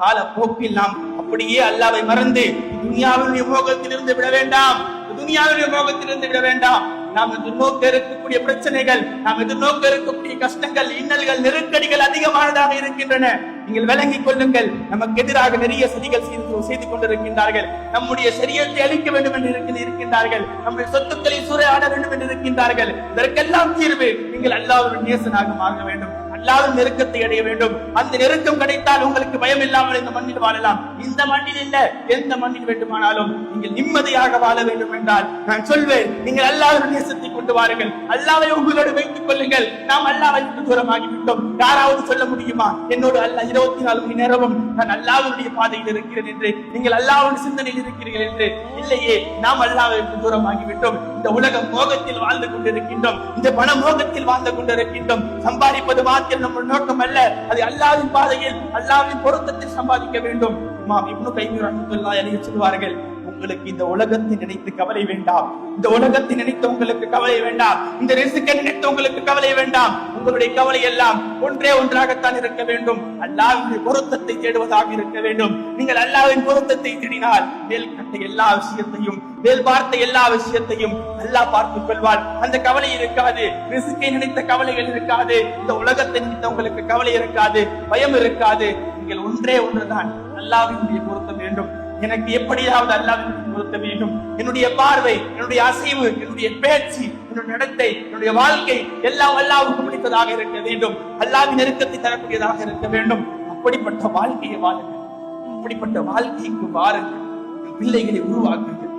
காலப்போக்கில் நாம் அப்படியே அல்லாஹ்வை மறந்து துனியாவுடைய மோகத்திலிருந்து விட வேண்டாம். துனியாவுடைய மோகத்திலிருந்து விட வேண்டாம். நாம் எதிர்நோக்க இருக்கக்கூடிய பிரச்சனைகள், நாம் எதிர்நோக்க இருக்கக்கூடிய கஷ்டங்கள், இன்னல்கள், நெருக்கடிகள் அதிகமானதாக இருக்கின்றன. நீங்கள் விளங்கிக் கொள்ளுங்கள். நமக்கு எதிராக நிறைய சதிகள் செய்து கொண்டிருக்கின்றார்கள். நம்முடைய சரியத்தை அளிக்க வேண்டும் என்று இருக்கின்றார்கள். நம்முடைய சொத்துக்களை சூறையாட வேண்டும் என்று இருக்கின்றார்கள். இதற்கெல்லாம் தீர்வு நீங்கள் அல்லாஹ்வுடைய நேசனாக மாற வேண்டும். அல்லாஹ்வின் நெருக்கத்தை அடைய வேண்டும். அந்த நெருக்கம் கிடைத்தால் உங்களுக்கு பயம் இல்லாமல் இந்த மண்ணில் வாழலாம். இந்த மண்ணில் இல்ல, எந்த மண்ணில் வேண்டுமானாலும் நீங்கள் நிம்மதியாக வாழ வேண்டும் என்றால் நான் சொல்வேன், நீங்கள் அல்லாஹ்வின் நேசத்தை கொண்டு வாருங்கள். அல்லாஹ்வை உங்களோடு வைத்துக் கொள்ளுங்கள். நாம் அல்லாஹ்வை விட்டு தூரமாகிவிட்டோம். யாராவது சொல்ல முடியுமா என்னோடு அல்லாஹ் 24 மணி நேரமும் நான் அல்லாஹ்வுடைய பாதையில் இருக்கிறேன் என்று? நீங்கள் அல்லாஹ்வின் சிந்தனையில் இருக்கிறீர்கள் என்று? இல்லையே, நாம் அல்லாஹ்வை விட்டு தூரமாகிவிட்டோம். இந்த உலக மோகத்தில் வாழ்ந்து கொண்டிருக்கின்றோம். இந்த பண மோகத்தில் வாழ்ந்து கொண்டிருக்கின்றோம். சம்பாதிப்பது மாத்திரம் நம்ம நோக்கம் அல்ல, அது அல்லாஹ்வின் பாதையில் அல்லாஹ்வின் பொருத்தத்தில் சம்பாதிக்க வேண்டும். இமாம் இப்னு கைம் ரஹ்மத்துல்லாஹி அலைஹி சொல்வார்கள், உங்களுக்கு இந்த உலகத்தை நினைத்து கவலை வேண்டாம். இந்த உலகத்தை நினைத்து உங்களுக்கு கவலை வேண்டாம். இந்த ரிஸ்கை நினைத்து உங்களுக்கு கவலை வேண்டாம். உங்களுடைய கவலை எல்லாம் ஒன்றே ஒன்றாகத்தான் இருக்க வேண்டும். அல்லாஹ்வின் பொருத்தத்தை தேடுவதாக இருக்க வேண்டும். நீங்கள் அல்லாஹ்வின் பொருத்தத்தை தேடினால் மேல் கட்ட எல்லா விஷயத்தையும், மேல் பார்த்த எல்லா விஷயத்தையும் அல்லாஹ் பார்த்துக் கொள்வார். அந்த கவலை இருக்காது. ரிஸ்கை நினைத்த கவலைகள் இருக்காது. இந்த உலகத்தை நினைத்த உங்களுக்கு கவலை இருக்காது, பயம் இருக்காது. நீங்கள் ஒன்றே ஒன்றுதான், அல்லாஹ்வினுடைய பொருத்தம் வேண்டும். எனக்கு எப்படியாவது அல்லாஹ்வின் பொருத்த வேண்டும். என்னுடைய பார்வை, என்னுடைய அசைவு, என்னுடைய பேச்சு, என்னுடைய நடத்தை, என்னுடைய வாழ்க்கை எல்லாம் அல்லாஹ்வுக்கு பிடித்ததாக இருக்க வேண்டும். அல்லாஹ்வின் நெருக்கத்தை தரக்கூடியதாக இருக்க வேண்டும். அப்படிப்பட்ட வாழ்க்கையை வாழுங்கள். அப்படிப்பட்ட வாழ்க்கைக்கு வாருங்கள். பிள்ளைகளை உருவாக்குங்கள்.